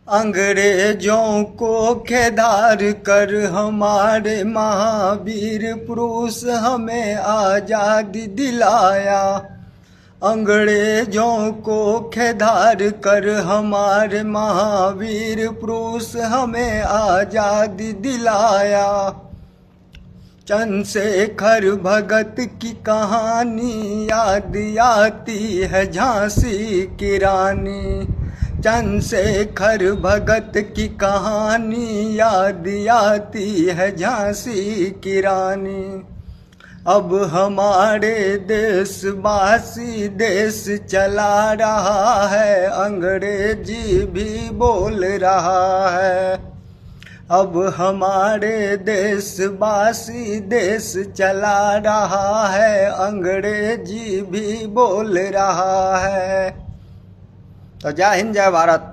अंग्रेजों को खेदार कर हमारे महावीर पुरुष हमें आज़ादी दिलाया। अंग्रेजों को खेदार कर हमारे महावीर पुरुष हमें आज़ादी दिलाया। चंद्रशेखर भगत की कहानी याद आती है झांसी की रानी। चंद्रशेखर भगत की कहानी याद आती है झांसी की रानी। अब हमारे देशवासी देश चला रहा है, अंग्रेजी भी बोल रहा है। अब हमारे देशवासी देश चला रहा है, अंग्रेजी भी बोल रहा है। तो जय हिंद जय भारत।